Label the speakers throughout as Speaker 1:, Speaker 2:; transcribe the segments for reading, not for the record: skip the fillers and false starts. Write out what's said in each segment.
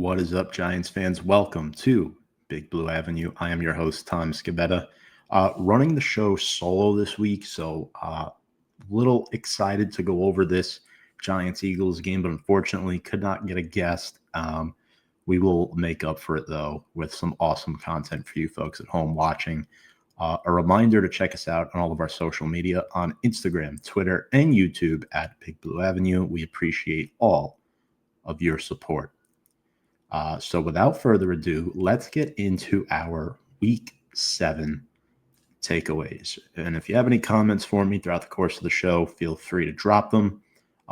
Speaker 1: What is up, Giants fans? Welcome to Big Blue Avenue. I am your host, Tom Scabetta, running the show solo this week. So, little excited to go over this Giants-Eagles game, but unfortunately could not get a guest. We will make up for it, though, with some awesome content for you folks at home watching. A reminder to check us out on all of our social media on Instagram, Twitter, and YouTube at Big Blue Avenue. We appreciate all of your support. So without further ado, let's get into our Week 7 takeaways. And if you have any comments for me throughout the course of the show, feel free to drop them.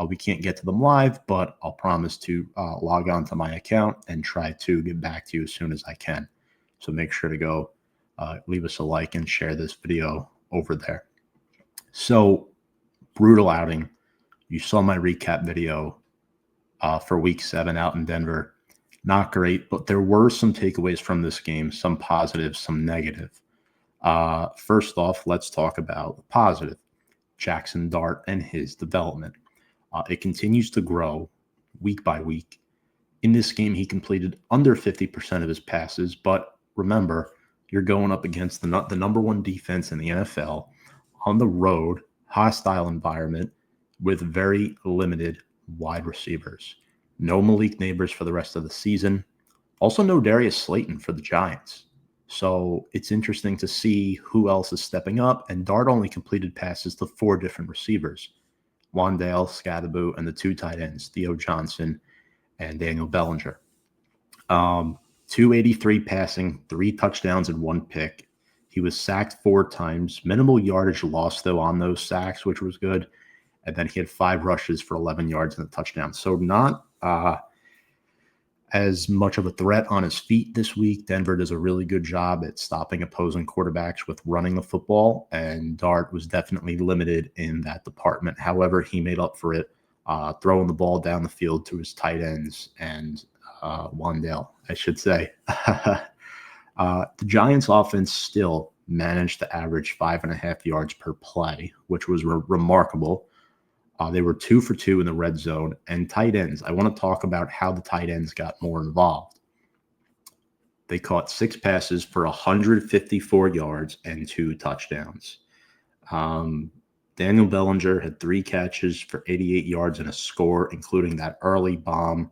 Speaker 1: We can't get to them live, but I'll promise to log on to my account and try to get back to you as soon as I can. So make sure to go leave us a like and share this video over there. So, brutal outing. You saw my recap video for Week 7 out in Denver. Not great, but there were some takeaways from this game, some positive, some negative. First off, let's talk about the positive. Jackson Dart and his development. It continues to grow week by week. In this game, he completed under 50% of his passes, but remember, you're going up against the number one defense in the NFL on the road, hostile environment with very limited wide receivers. No Malik Neighbors for the rest of the season. Also no Darius Slayton for the Giants. So it's interesting to see who else is stepping up. And Dart only completed passes to 4 different receivers. wan'dale, Scadaboo, and the 2 tight ends, Theo Johnson and Daniel Bellinger. 283 passing, 3 touchdowns and 1 pick. He was sacked 4 times. Minimal yardage lost, though, on those sacks, which was good. And then he had 5 rushes for 11 yards and a touchdown. So not as much of a threat on his feet this week. Denver does a really good job at stopping opposing quarterbacks with running the football, and Dart was definitely limited in that department. However, he made up for it throwing the ball down the field to his tight ends and wan'dale, I should say. The Giants offense still managed to average 5.5 yards per play, which was remarkable. They were 2 for 2 in the red zone. And tight ends, I want to talk about how the tight ends got more involved. They caught 6 passes for 154 yards and 2 touchdowns. Daniel Bellinger had 3 catches for 88 yards and a score, including that early bomb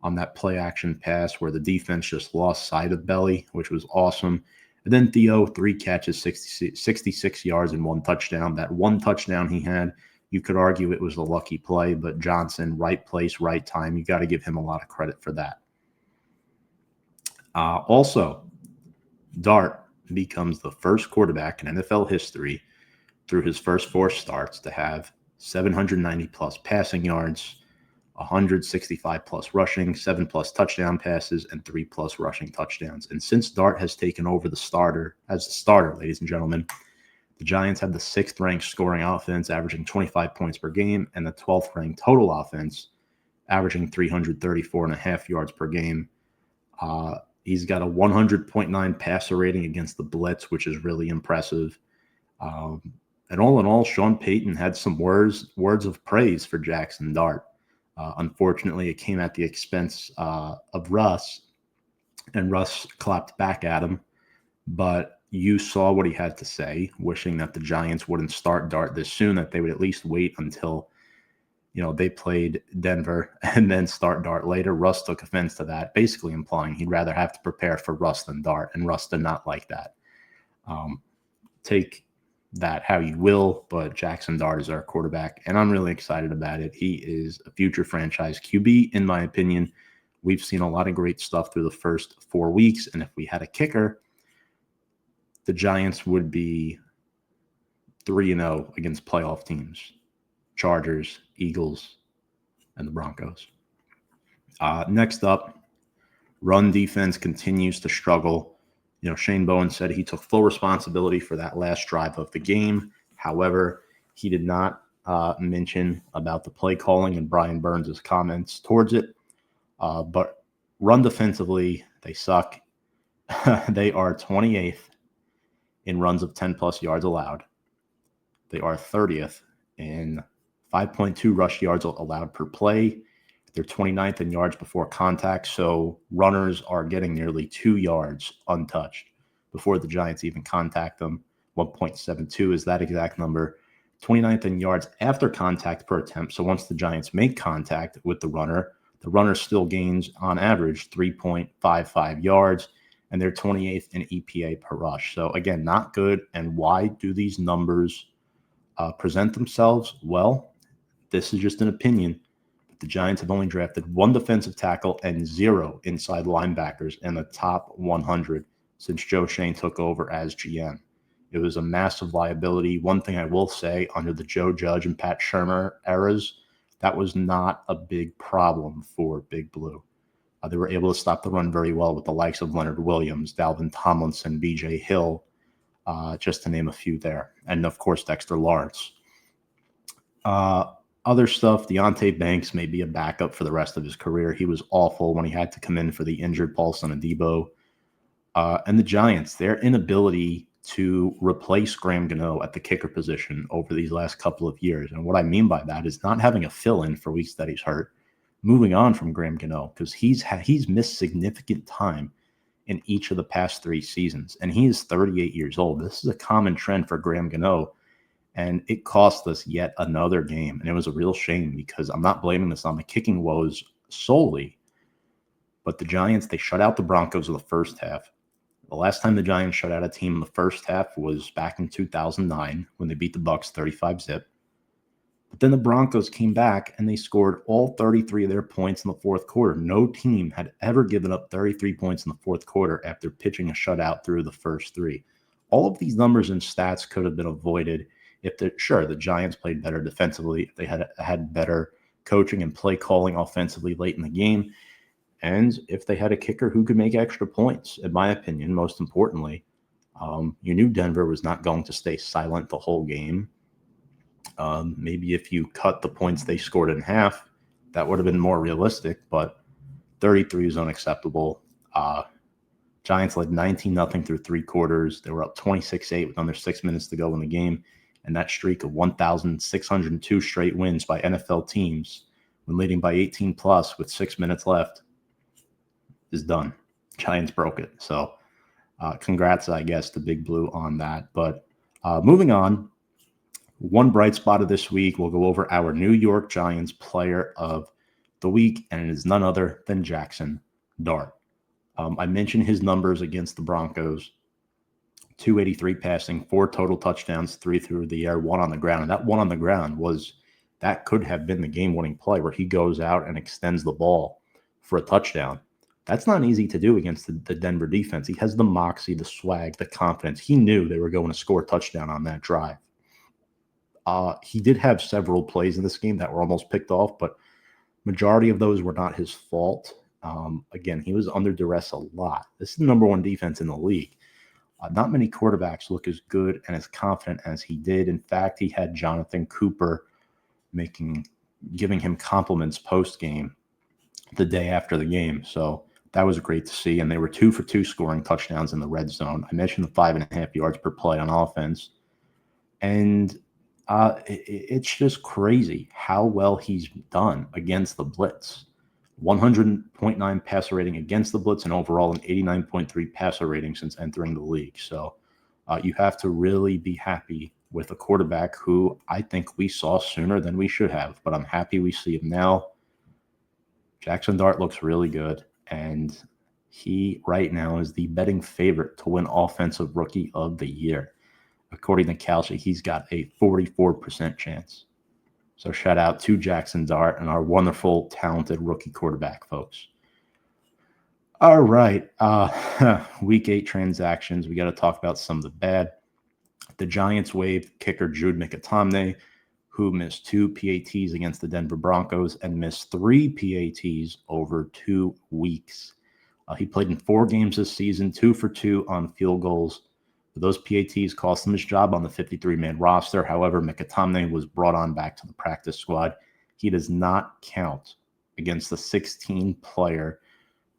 Speaker 1: on that play action pass where the defense just lost sight of Belly, which was awesome. And then Theo, 3 catches, 66 yards and 1 touchdown. That 1 touchdown he had, you could argue it was a lucky play, but Johnson, right place, right time. You got to give him a lot of credit for that. Also, Dart becomes the first quarterback in NFL history through his first 4 starts to have 790-plus passing yards, 165-plus rushing, 7-plus touchdown passes, and 3-plus rushing touchdowns. And since Dart has taken over the starter, ladies and gentlemen, the Giants have the 6th-ranked scoring offense, averaging 25 points per game, and the 12th-ranked total offense, averaging 334.5 yards per game. He's got a 100.9 passer rating against the blitz, which is really impressive. And all in all, Sean Payton had some words of praise for Jackson Dart. Unfortunately, it came at the expense of Russ, and Russ clapped back at him. But you saw what he had to say, wishing that the Giants wouldn't start Dart this soon, that they would at least wait until, they played Denver and then start Dart later. Russ took offense to that, basically implying he'd rather have to prepare for Russ than Dart, and Russ did not like that. Take that how you will, but Jackson Dart is our quarterback, and I'm really excited about it. He is a future franchise QB, in my opinion. We've seen a lot of great stuff through the first 4 weeks, and if we had a kicker, the Giants would be 3-0 against playoff teams, Chargers, Eagles, and the Broncos. Next up, run defense continues to struggle. Shane Bowen said he took full responsibility for that last drive of the game. However, he did not mention about the play calling and Brian Burns' comments towards it. But run defensively, they suck. They are 28th in runs of 10-plus yards allowed. They are 30th in 5.2 rush yards allowed per play, They're 29th in yards before contact, so runners are getting nearly 2 yards untouched before the Giants even contact them. 1.72 is that exact number. 29th in yards after contact per attempt. So once the Giants make contact with the runner still gains on average 3.55 yards, and they're 28th in EPA per rush. So again, not good. And why do these numbers present themselves? Well, this is just an opinion. The Giants have only drafted 1 defensive tackle and 0 inside linebackers in the top 100 since Joe Schoen took over as GM. It was a massive liability. One thing I will say, under the Joe Judge and Pat Shurmur eras, that was not a big problem for Big Blue. They were able to stop the run very well with the likes of Leonard Williams, Dalvin Tomlinson, B.J. Hill, just to name a few there. And, of course, Dexter Lawrence. Other stuff, Deonte Banks may be a backup for the rest of his career. He was awful when he had to come in for the injured Paulson Adebo. And the Giants, their inability to replace Graham Gano at the kicker position over these last couple of years. And what I mean by that is not having a fill-in for weeks that he's hurt, moving on from Graham Gano, because he's missed significant time in each of the past 3 seasons. And he is 38 years old. This is a common trend for Graham Gano. And it cost us yet another game. And it was a real shame, because I'm not blaming this on the kicking woes solely. But the Giants, they shut out the Broncos in the first half. The last time the Giants shut out a team in the first half was back in 2009 when they beat the Bucs 35-0. But then the Broncos came back and they scored all 33 of their points in the fourth quarter. No team had ever given up 33 points in the fourth quarter after pitching a shutout through the first 3. All of these numbers and stats could have been avoided if the Giants played better defensively, if they had better coaching and play calling offensively late in the game, and if they had a kicker who could make extra points. In my opinion, most importantly, you knew Denver was not going to stay silent the whole game. Maybe if you cut the points they scored in half, that would have been more realistic, but 33 is unacceptable. Giants led 19-0 through 3 quarters. They were up 26-8 with under 6 minutes to go in the game. And that streak of 1,602 straight wins by NFL teams when leading by 18 plus with 6 minutes left is done. Giants broke it. So congrats, I guess, to Big Blue on that. But moving on, one bright spot of this week, we'll go over our New York Giants player of the week, and it is none other than Jackson Dart. I mentioned his numbers against the Broncos. 283 passing, 4 total touchdowns, 3 through the air, 1 on the ground. And that 1 on the ground that could have been the game-winning play where he goes out and extends the ball for a touchdown. That's not easy to do against the Denver defense. He has the moxie, the swag, the confidence. He knew they were going to score a touchdown on that drive. He did have several plays in this game that were almost picked off, but majority of those were not his fault. Again, he was under duress a lot. This is the number 1 defense in the league. Not many quarterbacks look as good and as confident as he did. In fact, he had Jonathan Cooper giving him compliments post-game the day after the game. So that was great to see. And they were 2 for 2 scoring touchdowns in the red zone. I mentioned the 5.5 yards per play on offense. And it's just crazy how well he's done against the blitz. 100.9 passer rating against the blitz, and overall an 89.3 passer rating since entering the league. So you have to really be happy with a quarterback who I think we saw sooner than we should have, but I'm happy we see him now. Jackson Dart looks really good, and he right now is the betting favorite to win Offensive Rookie of the Year. According to Kalshi, he's got a 44% chance. So shout out to Jackson Dart and our wonderful, talented rookie quarterback, folks. All right. Week 8 transactions. We got to talk about some of the bad. The Giants waived kicker Jude Mikatamne, who missed 2 PATs against the Denver Broncos and missed 3 PATs over 2 weeks. He played in 4 games this season, 2 for 2 on field goals. Those PATs cost him his job on the 53-man roster. However, Mikatamne was brought on back to the practice squad. He does not count against the 16-player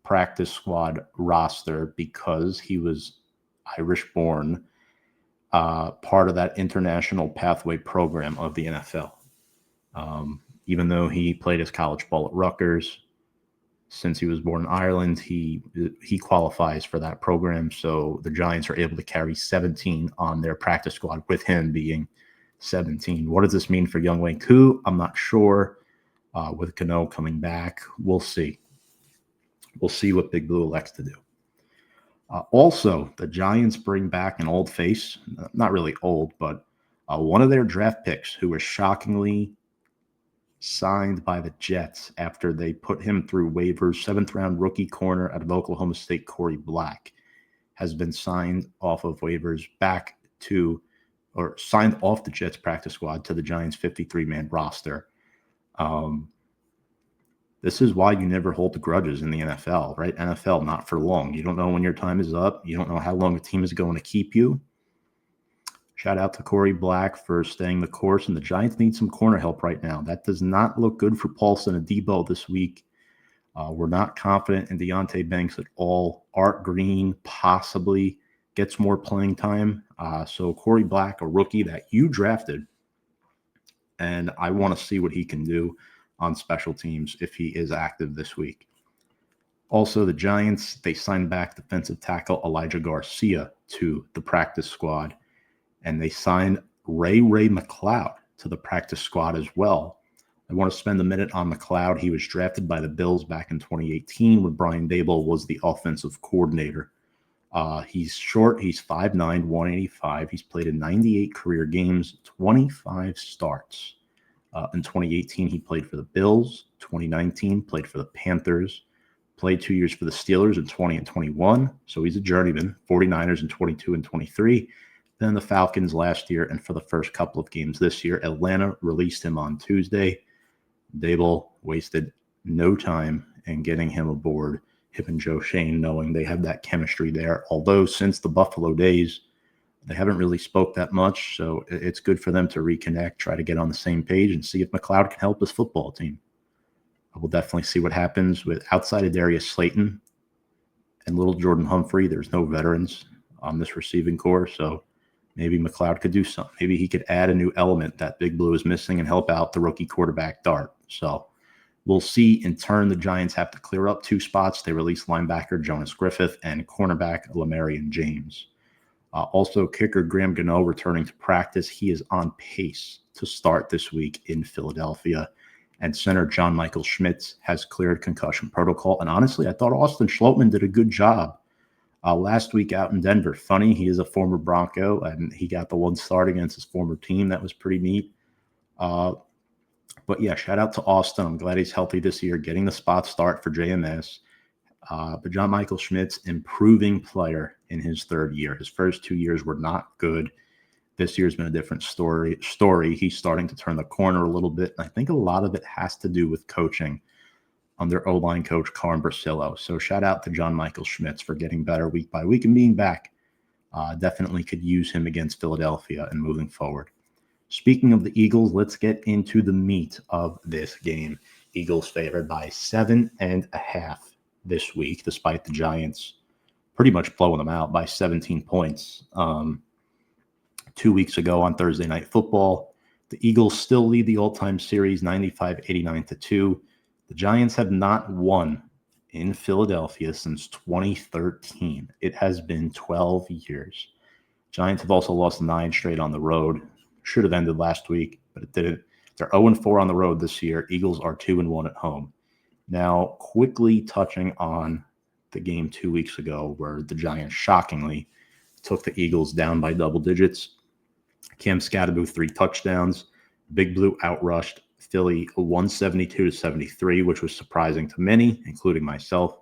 Speaker 1: practice squad roster because he was Irish-born, part of that international pathway program of the NFL. even though he played his college ball at Rutgers. Since he was born in Ireland, he qualifies for that program. So the Giants are able to carry 17 on their practice squad with him being 17. What does this mean for Young Wei Koo? I'm not sure. With Gano coming back, we'll see. We'll see what Big Blue elects to do. Also, the Giants bring back an old face, not really old, but one of their draft picks who was shockingly signed by the Jets after they put him through waivers. 7th-round rookie corner out of Oklahoma State, Corey Black, has been signed off of waivers signed off the Jets practice squad to the Giants 53-man roster. This is why you never hold the grudges in the NFL, right? NFL, not for long. You don't know when your time is up. You don't know how long a team is going to keep you. Shout out to Corey Black for staying the course, and the Giants need some corner help right now. That does not look good for Paulson and Debo this week. We're not confident in Deontay Banks at all. Art Green possibly gets more playing time. So Corey Black, a rookie that you drafted, and I want to see what he can do on special teams if he is active this week. Also, the Giants, they signed back defensive tackle Elijah Garcia to the practice squad, and they signed Ray McLeod to the practice squad as well. I want to spend a minute on McLeod. He was drafted by the Bills back in 2018 when Brian Daboll was the offensive coordinator. He's short. He's 5'9", 185. He's played in 98 career games, 25 starts. In 2018, he played for the Bills. 2019, played for the Panthers. Played 2 years for the Steelers in 20 and 21. So he's a journeyman. 49ers in 22 and 23. Then the Falcons last year, and for the first couple of games this year, Atlanta released him on Tuesday. Daboll wasted no time in getting him aboard, him and Joe Shane, knowing they have that chemistry there. Although since the Buffalo days, they haven't really spoke that much, so it's good for them to reconnect, try to get on the same page, and see if McLeod can help his football team. I will definitely see what happens with outside of Darius Slayton and little Jordan Humphrey. There's no veterans on this receiving corps, so maybe McLeod could do something. Maybe he could add a new element that Big Blue is missing and help out the rookie quarterback Dart. So we'll see. In turn, the Giants have to clear up 2 spots. They released linebacker Jonas Griffith and cornerback Lamarian James. Also, kicker Graham Gano returning to practice. He is on pace to start this week in Philadelphia. And center John Michael Schmitz has cleared concussion protocol. And honestly, I thought Austin Schlottman did a good job last week out in Denver. Funny, he is a former Bronco, and he got the 1 start against his former team. That was pretty neat. But yeah, shout out to Austin. I'm glad he's healthy this year, getting the spot start for JMS. But John Michael Schmitz, improving player in his 3rd year. His first 2 years were not good. This year's been a different story. He's starting to turn the corner a little bit. And I think a lot of it has to do with coaching under O-line coach Carm Brasillo. So shout out to John Michael Schmitz for getting better week by week and being back. Definitely could use him against Philadelphia and moving forward. Speaking of the Eagles, let's get into the meat of this game. Eagles favored by 7.5 this week, despite the Giants pretty much blowing them out by 17 points. 2 weeks ago on Thursday Night Football, the Eagles still lead the all-time series 95-89-2. The Giants have not won in Philadelphia since 2013. It has been 12 years. Giants have also lost 9 straight on the road. Should have ended last week, but it didn't. They're 0-4 on the road this year. Eagles are 2-1 at home. Now, quickly touching on the game 2 weeks ago where the Giants shockingly took the Eagles down by double digits. Cam Scatterbo 3 touchdowns. Big Blue outrushed Philly 172-73, which was surprising to many, including myself.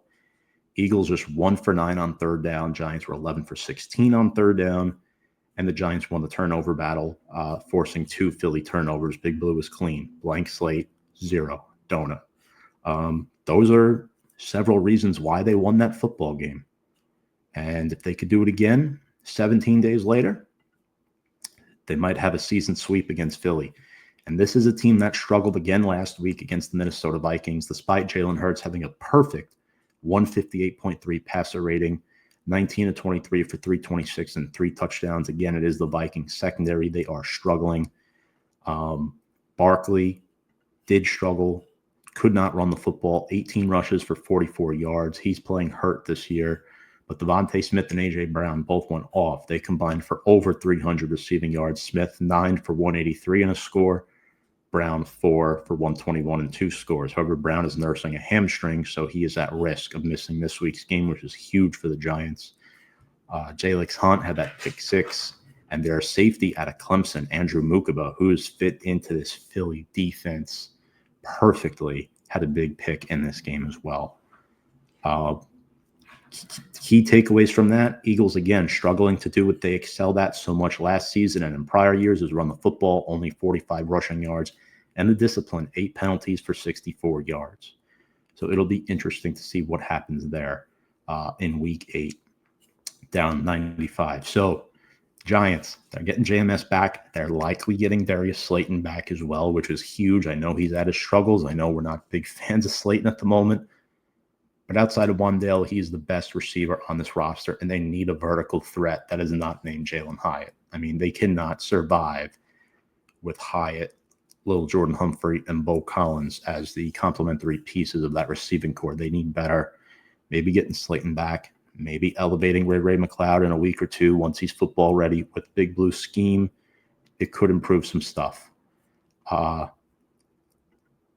Speaker 1: Eagles just 1 for 9 on 3rd down. Giants were 11 for 16 on 3rd down. And the Giants won the turnover battle, forcing 2 Philly turnovers. Big Blue was clean. Blank slate, 0 donut. Those are several reasons why they won that football game. And if they could do it again 17 days later, they might have a season sweep against Philly. And this is a team that struggled again last week against the Minnesota Vikings, despite Jalen Hurts having a perfect 158.3 passer rating, 19-23 for 326 and 3 touchdowns. Again, it is the Vikings secondary. They are struggling. Barkley did struggle, could not run the football, 18 rushes for 44 yards. He's playing hurt this year. But Devontae Smith and A.J. Brown both went off. They combined for over 300 receiving yards. Smith, 9 for 183 and a score. Brown, 4 for 121 and 2 scores. However, Brown is nursing a hamstring, so he is at risk of missing this week's game, which is huge for the Giants. Jalix Hunt had that pick 6. And their safety out of Clemson, Andrew Mukaba, who is fit into this Philly defense perfectly, had a big pick in this game as well. Key takeaways from that, Eagles, again, struggling to do what they excelled at so much last season and in prior years is run the football, only 45 rushing yards, and the discipline, 8 penalties for 64 yards. So it'll be interesting to see what happens there in week 8, down 95. So Giants, they're getting JMS back. They're likely getting Darius Slayton back as well, which is huge. I know he's had his struggles. I know we're not big fans of Slayton at the moment. But outside of wan'dale, he's the best receiver on this roster, and they need a vertical threat that is not named Jalen Hyatt. I mean, they cannot survive with Hyatt, Lil Jordan Humphrey, and Bo Collins as the complementary pieces of that receiving core. They need better. Maybe getting Slayton back, maybe elevating Ray McLeod in a week or two once he's football ready with Big Blue scheme. It could improve some stuff. And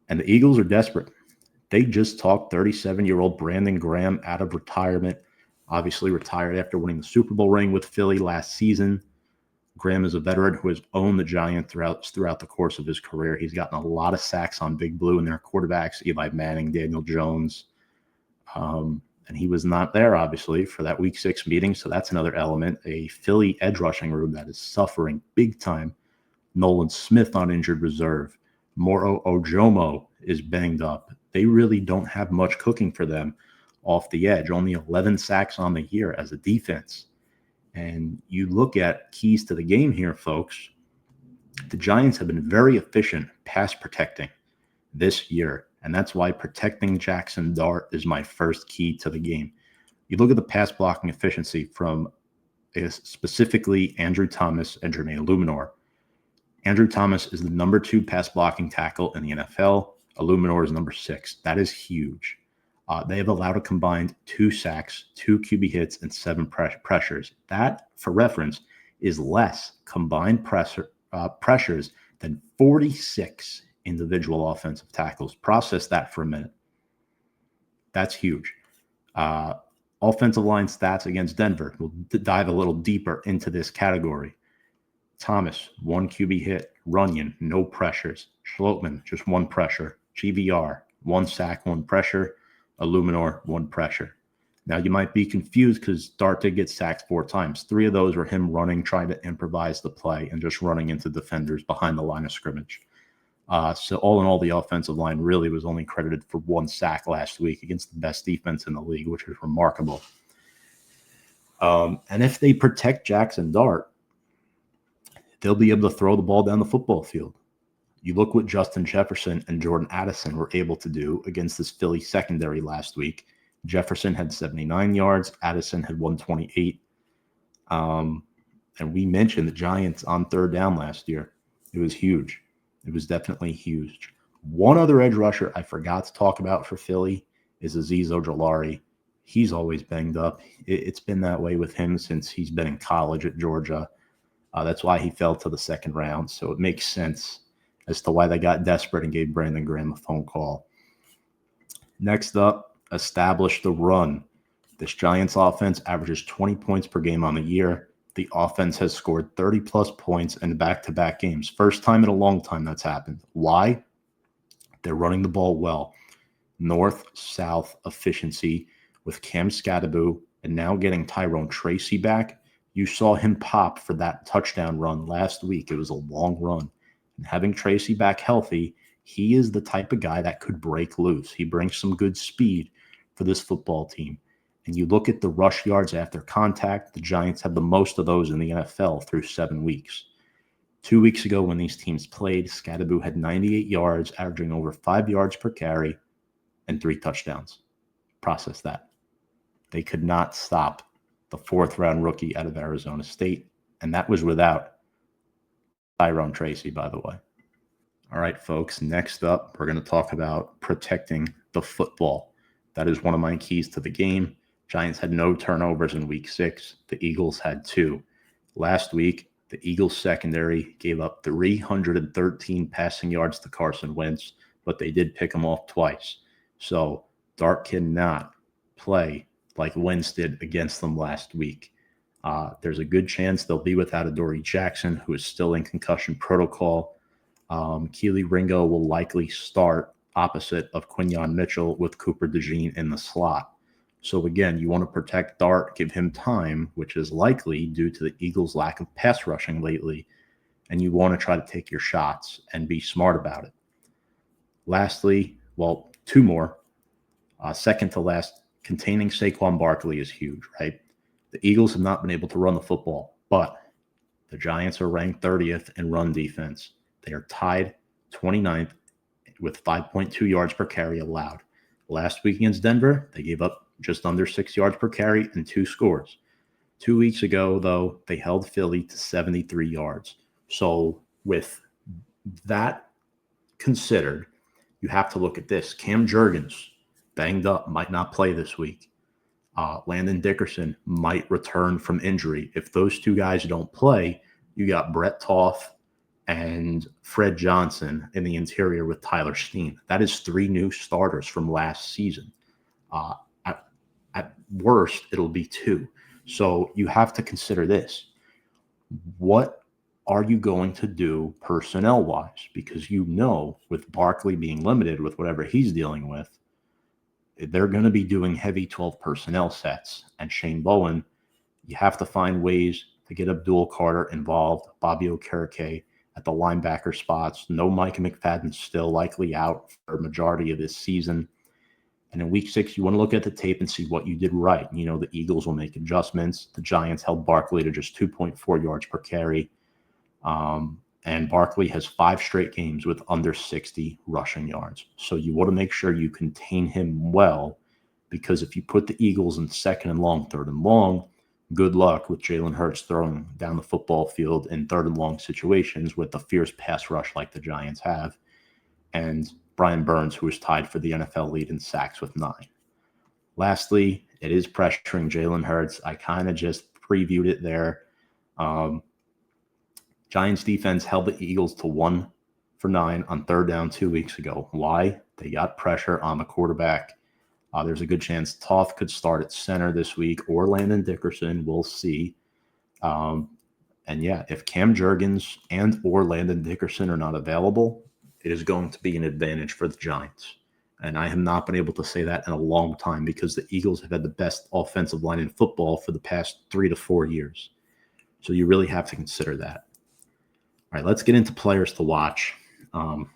Speaker 1: the Eagles are desperate. They just talked 37-year-old Brandon Graham out of retirement, obviously retired after winning the Super Bowl ring with Philly last season. Graham is a veteran who has owned the Giants throughout the course of his career. He's gotten a lot of sacks on Big Blue and their quarterbacks, Eli Manning, Daniel Jones. And he was not there, obviously, for that Week 6 meeting, so that's another element. A Philly edge rushing room that is suffering big time. Nolan Smith on injured reserve. Moro Ojomo is banged up. They really don't have much cooking for them off the edge. Only 11 sacks on the year as a defense. And you look at keys to the game here, folks. The Giants have been very efficient pass protecting this year. And that's why protecting Jackson Dart is my first key to the game. You look at the pass blocking efficiency from specifically Andrew Thomas and Jermaine Illuminor. Andrew Thomas is the number 2 pass blocking tackle in the NFL. Illuminor is number 6. That is huge. They have allowed a combined 2 sacks, 2 QB hits, and 7 pressures. That, for reference, is less combined pressures than 46 individual offensive tackles. Process that for a minute. That's huge. Offensive line stats against Denver. We'll dive a little deeper into this category. Thomas, 1 QB hit. Runyon, no pressures. Schlotman, just 1 pressure. GVR, 1 sack, 1 pressure. Illuminor, 1 pressure. Now, you might be confused because Dart did get sacked 4 times. 3 of those were him running, trying to improvise the play, and just running into defenders behind the line of scrimmage. So all in all, the offensive line really was only credited for 1 sack last week against the best defense in the league, which is remarkable. And if they protect Jackson Dart, they'll be able to throw the ball down the football field. You look what Justin Jefferson and Jordan Addison were able to do against this Philly secondary last week. Jefferson had 79 yards. Addison had 128. And we mentioned the Giants on 3rd down last year. It was huge. It was definitely huge. One other edge rusher I forgot to talk about for Philly is Azeez Ojulari. He's always banged up. It's been that way with him since he's been in college at Georgia. That's why he fell to the 2nd round. So it makes sense as to why they got desperate and gave Brandon Graham a phone call. Next up, establish the run. This Giants offense averages 20 points per game on the year. The offense has scored 30-plus points in back-to-back games. First time in a long time that's happened. Why? They're running the ball well. North-south efficiency with Cam Skattebo and now getting Tyrone Tracy back. You saw him pop for that touchdown run last week. It was a long run. And having Tracy back healthy, he is the type of guy that could break loose. He brings some good speed for this football team. And you look at the rush yards after contact, the Giants have the most of those in the NFL through 7 weeks. 2 weeks ago when these teams played, Skattebo had 98 yards, averaging over 5 yards per carry and 3 touchdowns. Process that. They could not stop the 4th-round rookie out of Arizona State, and that was without Tyrone Tracy, by the way. All right, folks, next up, we're going to talk about protecting the football. That is one of my keys to the game. Giants had no turnovers in week 6. The Eagles had 2. Last week, the Eagles secondary gave up 313 passing yards to Carson Wentz, but they did pick him off twice. So Dart cannot play like Wentz did against them last week. There's a good chance they'll be without Adoree Jackson, who is still in concussion protocol. Keely Ringo will likely start opposite of Quinyon Mitchell with Cooper DeJean in the slot. So again, you want to protect Dart, give him time, which is likely due to the Eagles' lack of pass rushing lately, and you want to try to take your shots and be smart about it. Lastly, well, 2 more. Second to last, containing Saquon Barkley is huge, right? The Eagles have not been able to run the football, but the Giants are ranked 30th in run defense. They are tied 29th with 5.2 yards per carry allowed. Last week against Denver, they gave up just under 6 yards per carry and 2 scores. 2 weeks ago, though, they held Philly to 73 yards. So with that considered, you have to look at this. Cam Jurgens, banged up, might not play this week. Landon Dickerson might return from injury. If those 2 guys don't play, you got Brett Toth and Fred Johnson in the interior with Tyler Steen. That is 3 new starters from last season. At worst, it'll be 2. So you have to consider this. What are you going to do personnel-wise? Because with Barkley being limited with whatever he's dealing with, they're going to be doing heavy 12 personnel sets. And Shane Bowen, you have to find ways to get Abdul Carter involved, Bobby Okereke at the linebacker spots. No Micah McFadden still likely out for a majority of this season. And in week 6, you want to look at the tape and see what you did right. The Eagles will make adjustments. The Giants held Barkley to just 2.4 yards per carry. And Barkley has 5 straight games with under 60 rushing yards. So you want to make sure you contain him well, because if you put the Eagles in 2nd and long, 3rd and long, good luck with Jalen Hurts throwing down the football field in 3rd and long situations with a fierce pass rush like the Giants have. And Brian Burns, who is tied for the NFL lead in sacks with 9. Lastly, it is pressuring Jalen Hurts. I kind of just previewed it there. Giants defense held the Eagles to 1 for 9 on 3rd down 2 weeks ago. Why? They got pressure on the quarterback. There's a good chance Toth could start at center this week, or Landon Dickerson. We'll see. If Cam Jurgens and or Landon Dickerson are not available, it is going to be an advantage for the Giants. And I have not been able to say that in a long time, because the Eagles have had the best offensive line in football for the past 3 to 4 years. So you really have to consider that. All right, let's get into players to watch.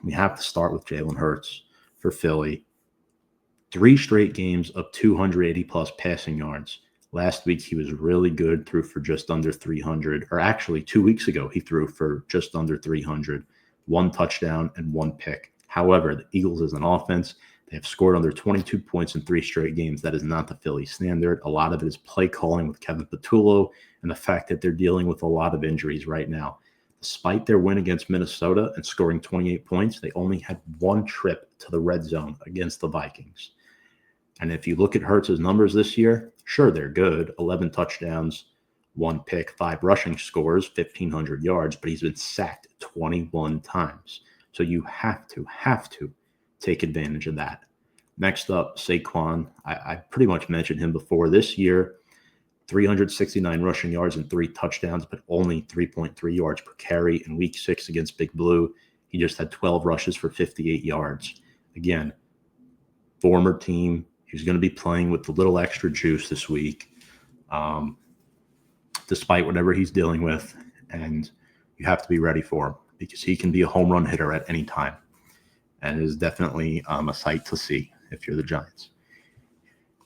Speaker 1: We have to start with Jalen Hurts for Philly. 3 straight games of 280-plus passing yards. Last week, he was really good, threw for just under 300. Or actually, 2 weeks ago, he threw for just under 300. 1 touchdown and 1 pick. However, the Eagles as an offense, they have scored under 22 points in 3 straight games. That is not the Philly standard. A lot of it is play calling with Kevin Patullo and the fact that they're dealing with a lot of injuries right now. Despite their win against Minnesota and scoring 28 points, they only had 1 trip to the red zone against the Vikings. And if you look at Hurts' numbers this year, sure, they're good. 11 touchdowns, 1 pick, 5 rushing scores, 1,500 yards, but he's been sacked 21 times. So you have to take advantage of that. Next up, Saquon. I pretty much mentioned him before. This year, 369 rushing yards and 3 touchdowns, but only 3.3 yards per carry. In week 6 against Big Blue, he just had 12 rushes for 58 yards. Again, former team. He's going to be playing with a little extra juice this week, despite whatever he's dealing with. And you have to be ready for him, because he can be a home run hitter at any time. And it is definitely a sight to see if you're the Giants.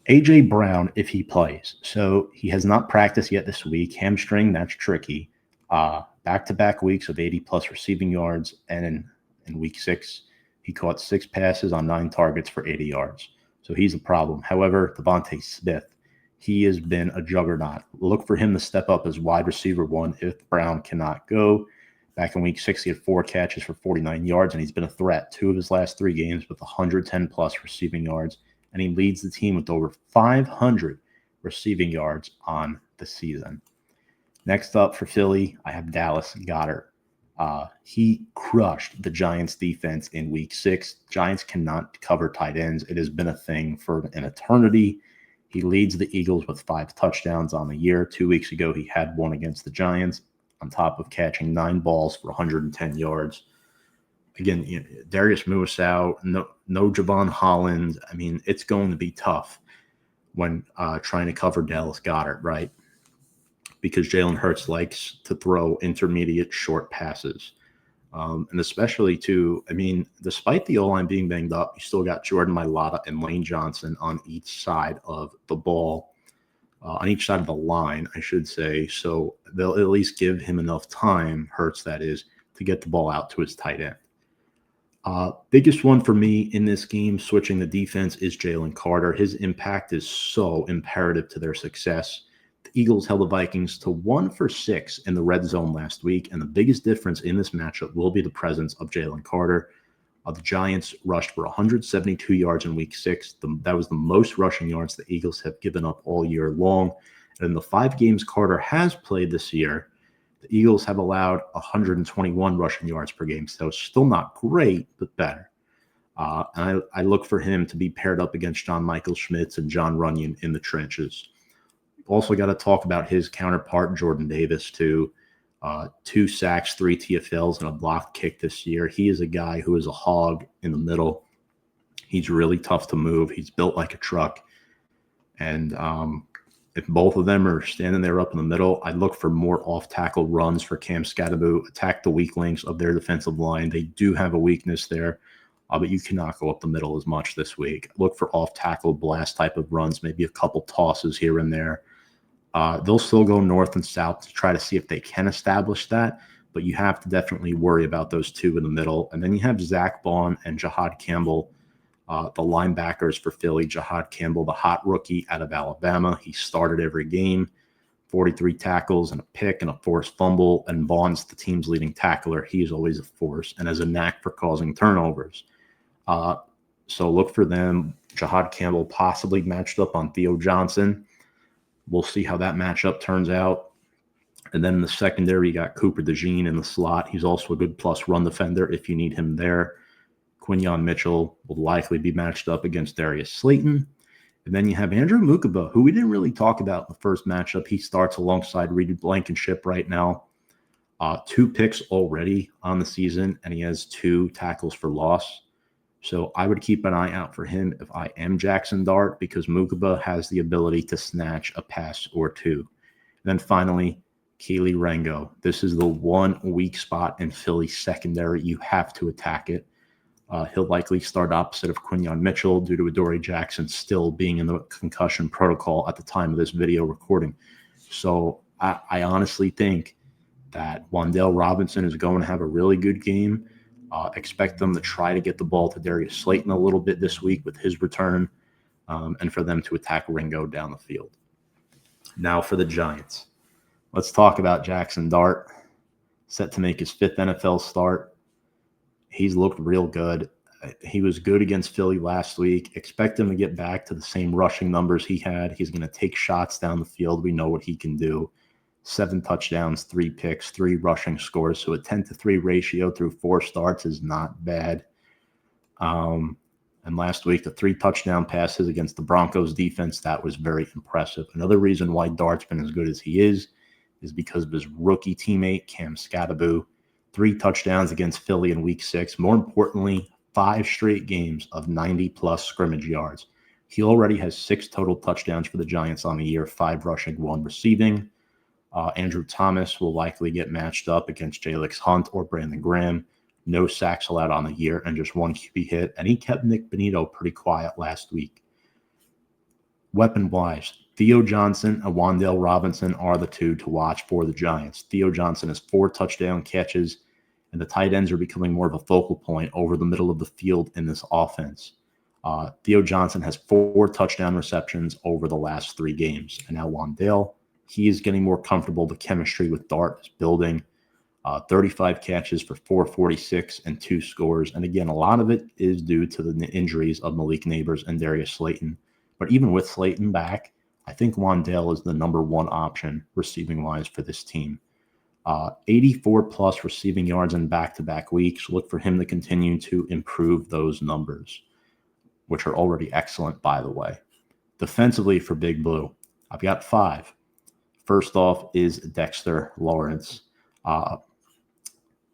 Speaker 1: A.J. Brown, if he plays. So he has not practiced yet this week. Hamstring, that's tricky. Back-to-back weeks of 80-plus receiving yards. And in week 6, he caught 6 passes on 9 targets for 80 yards. So he's a problem. However, Devontae Smith, he has been a juggernaut. Look for him to step up as wide receiver 1 if Brown cannot go. Back in week 6, he had 4 catches for 49 yards, and he's been a threat 2 of his last 3 games with 110-plus receiving yards, and he leads the team with over 500 receiving yards on the season. Next up for Philly, I have Dallas Goedert. He crushed the Giants defense in week 6. Giants cannot cover tight ends. It has been a thing for an eternity. He leads the Eagles with 5 touchdowns on the year. 2 weeks ago, he had one against the Giants, on top of catching 9 balls for 110 yards. Again, Darius Moose out, no Javon Holland. I mean, it's going to be tough when trying to cover Dallas Goedert, right? Because Jalen Hurts likes to throw intermediate short passes. And especially, too, I mean, despite the O-line being banged up, you still got Jordan Mailata and Lane Johnson on each side of the ball, on each side of the line, I should say. So they'll at least give him enough time, Hurts that is, to get the ball out to his tight end. Biggest one for me in this game, switching the defense, is Jalen Carter. His impact is so imperative to their success. The Eagles held the Vikings to 1 for 6 in the red zone last week, and the biggest difference in this matchup will be the presence of Jalen Carter. The Giants rushed for 172 yards in week 6. That was the most rushing yards the Eagles have given up all year long. And in the 5 games Carter has played this year, the Eagles have allowed 121 rushing yards per game. So still not great, but better. And I look for him to be paired up against John Michael Schmitz and John Runyon in the trenches. Also got to talk about his counterpart, Jordan Davis, too. 2 sacks, 3 TFLs, and a blocked kick this year. He is a guy who is a hog in the middle. He's really tough to move. He's built like a truck. And if both of them are standing there up in the middle, I'd look for more off-tackle runs for Cam Scadaboo, attack the weak links of their defensive line. They do have a weakness there, but you cannot go up the middle as much this week. Look for off-tackle blast type of runs, maybe a couple tosses here and there. They'll still go north and south to try to see if they can establish that, but you have to definitely worry about those 2 in the middle. And then you have Zach Bond and Jahad Campbell, the linebackers for Philly. Jahad Campbell, the hot rookie out of Alabama. He started every game, 43 tackles and a pick and a forced fumble, and Bond's the team's leading tackler. He is always a force and has a knack for causing turnovers. So look for them. Jahad Campbell possibly matched up on Theo Johnson. We'll see how that matchup turns out. And then in the secondary, you got Cooper DeJean in the slot. He's also a good plus run defender if you need him there. Quinyon Mitchell will likely be matched up against Darius Slayton. And then you have Andrew Mukaba, who we didn't really talk about in the first matchup. He starts alongside Reed Blankenship right now. 2 picks already on the season, and he has 2 tackles for loss. So I would keep an eye out for him if I am Jackson Dart, because Mukaba has the ability to snatch a pass or 2. And then finally, Keely Rango. This is the one weak spot in Philly's secondary. You have to attack it. He'll likely start opposite of Quinyon Mitchell due to Adoree Jackson still being in the concussion protocol at the time of this video recording. So I honestly think that Wan'Dale Robinson is going to have a really good game. Expect them to try to get the ball to Darius Slayton a little bit this week with his return, and for them to attack Ringo down the field. Now for the Giants. Let's talk about Jackson Dart, set to make his 5th NFL start. He's looked real good. He was good against Philly last week. Expect him to get back to the same rushing numbers he had. He's going to take shots down the field. We know what he can do. 7 touchdowns, 3 picks, 3 rushing scores. So a 10-3 ratio through 4 starts is not bad. And last week, the 3 touchdown passes against the Broncos defense, that was very impressive. Another reason why Dart's been as good as he is because of his rookie teammate, Cam Scadaboo. 3 touchdowns against Philly in week 6. More importantly, 5 straight games of 90-plus scrimmage yards. He already has 6 total touchdowns for the Giants on the year, 5 rushing, 1 receiving. Andrew Thomas will likely get matched up against Jalix Hunt or Brandon Graham. No sacks allowed on the year and just 1 QB hit. And he kept Nick Benito pretty quiet last week. Weapon-wise, Theo Johnson and Wan'Dale Robinson are the 2 to watch for the Giants. Theo Johnson has 4 touchdown catches, and the tight ends are becoming more of a focal point over the middle of the field in this offense. Theo Johnson has 4 touchdown receptions over the last 3 games. And now Wan'Dale, he is getting more comfortable. The chemistry with Dart is building. 35 catches for 446 and 2 scores. And again, a lot of it is due to the injuries of Malik Neighbors and Darius Slayton. But even with Slayton back, I think wan'dale is the number one option receiving-wise for this team. 84-plus receiving yards in back-to-back weeks. Look for him to continue to improve those numbers, which are already excellent, by the way. Defensively for Big Blue, I've got 5. First off is Dexter Lawrence.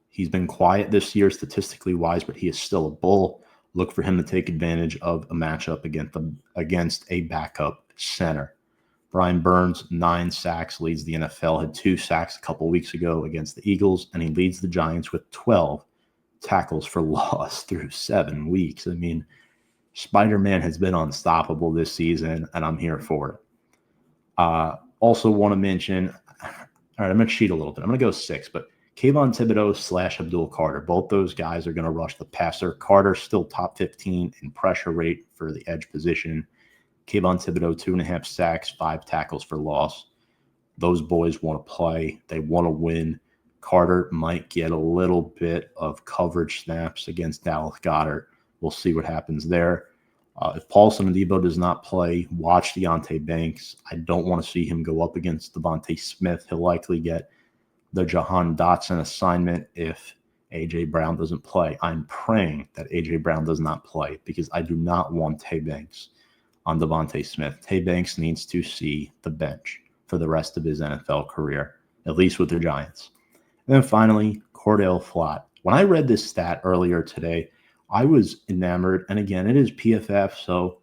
Speaker 1: He's been quiet this year statistically wise, but he is still a bull. Look for him to take advantage of a matchup against a backup center. Brian Burns, 9 sacks, leads the NFL, had 2 sacks a couple weeks ago against the Eagles, and he leads the Giants with 12 tackles for loss through 7 weeks. I mean, Spider-Man has been unstoppable this season, and I'm here for it. Also want to mention, all right, I'm going to cheat a little bit. I'm going to go 6, but Kayvon Thibodeau / Abdul Carter. Both those guys are going to rush the passer. Carter still top 15 in pressure rate for the edge position. Kayvon Thibodeau, 2.5 sacks, 5 tackles for loss. Those boys want to play. They want to win. Carter might get a little bit of coverage snaps against Dallas Goedert. We'll see what happens there. If Paulson Adebo does not play, watch Deonte Banks. I don't want to see him go up against Devontae Smith. He'll likely get the Jahan Dotson assignment if A.J. Brown doesn't play. I'm praying that A.J. Brown does not play because I do not want Tay Banks on Devontae Smith. Tay Banks needs to see the bench for the rest of his NFL career, at least with the Giants. And then finally, cor'dale Flott. When I read this stat earlier today, I was enamored. And again, it is PFF, so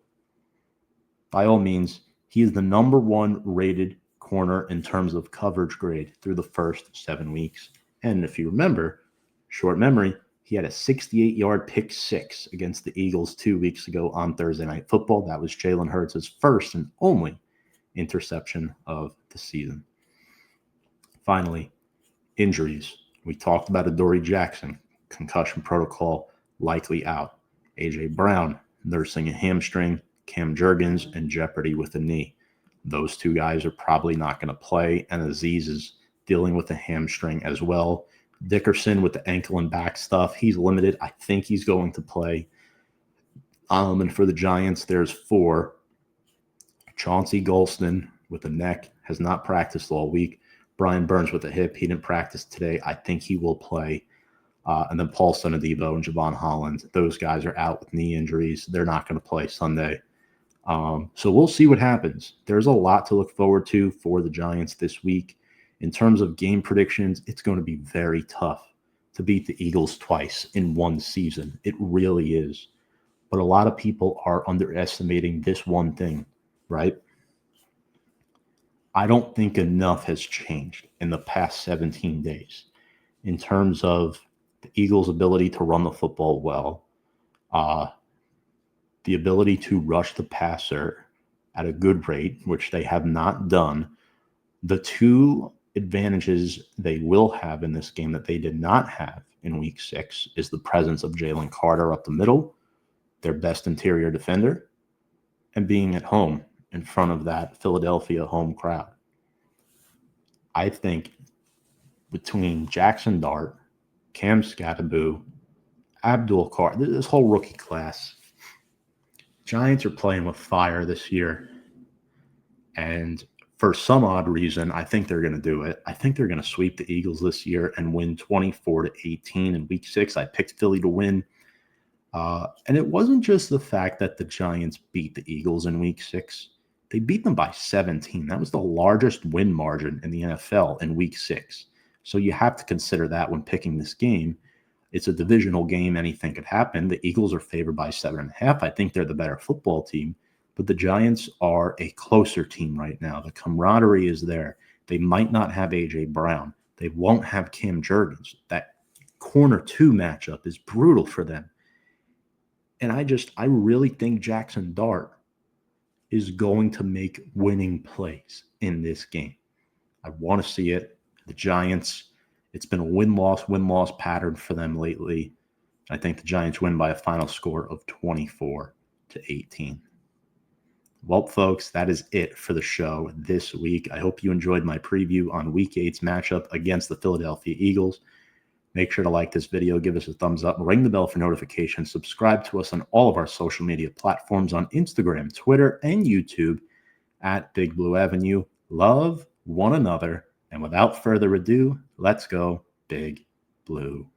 Speaker 1: by all means, he is the number 1 rated corner in terms of coverage grade through the first 7 weeks. And if you remember, short memory, he had a 68-yard pick 6 against the Eagles 2 weeks ago on Thursday Night Football. That was Jalen Hurts' first and only interception of the season. Finally, injuries. We talked about Adoree Jackson, concussion protocol, likely out. A.J. Brown, nursing a hamstring. Cam Jurgens in jeopardy with a knee. Those 2 guys are probably not going to play, and Azeez is dealing with a hamstring as well. Dickerson with the ankle and back stuff, he's limited. I think he's going to play. And for the Giants, there's 4. Chauncey Golston with the neck has not practiced all week. Brian Burns with the hip, he didn't practice today. I think he will play. And then Paulson Adebo and Javon Holland, those guys are out with knee injuries. They're not going to play Sunday. So we'll see what happens. There's a lot to look forward to for the Giants this week. In terms of game predictions, it's going to be very tough to beat the Eagles twice in one season. It really is. But a lot of people are underestimating this one thing, right? I don't think enough has changed in the past 17 days in terms of the Eagles' ability to run the football well, the ability to rush the passer at a good rate, which they have not done. The 2 advantages they will have in this game that they did not have in week 6 is the presence of Jalen Carter up the middle, their best interior defender, and being at home in front of that Philadelphia home crowd. I think between Jackson Dart, Cam Scatterboo, Abdul Carter, this whole rookie class, Giants are playing with fire this year. And for some odd reason, I think they're going to do it. I think they're going to sweep the Eagles this year and win 24-18 in week 6. I picked Philly to win. And it wasn't just the fact that the Giants beat the Eagles in week 6. They beat them by 17. That was the largest win margin in the NFL in week 6. So you have to consider that when picking this game. It's a divisional game. Anything could happen. The Eagles are favored by 7.5. I think they're the better football team. But the Giants are a closer team right now. The camaraderie is there. They might not have A.J. Brown. They won't have Cam Jurgens. That corner 2 matchup is brutal for them. And I really think Jackson Dart is going to make winning plays in this game. I want to see it. The Giants, it's been a win-loss pattern for them lately. I think the Giants win by a final score of 24-18. Well, folks, that is it for the show this week. I hope you enjoyed my preview on Week 8's matchup against the Philadelphia Eagles. Make sure to like this video, give us a thumbs up, ring the bell for notifications, subscribe to us on all of our social media platforms on Instagram, Twitter, and YouTube at Big Blue Avenue. Love one another. And without further ado, let's go Big Blue.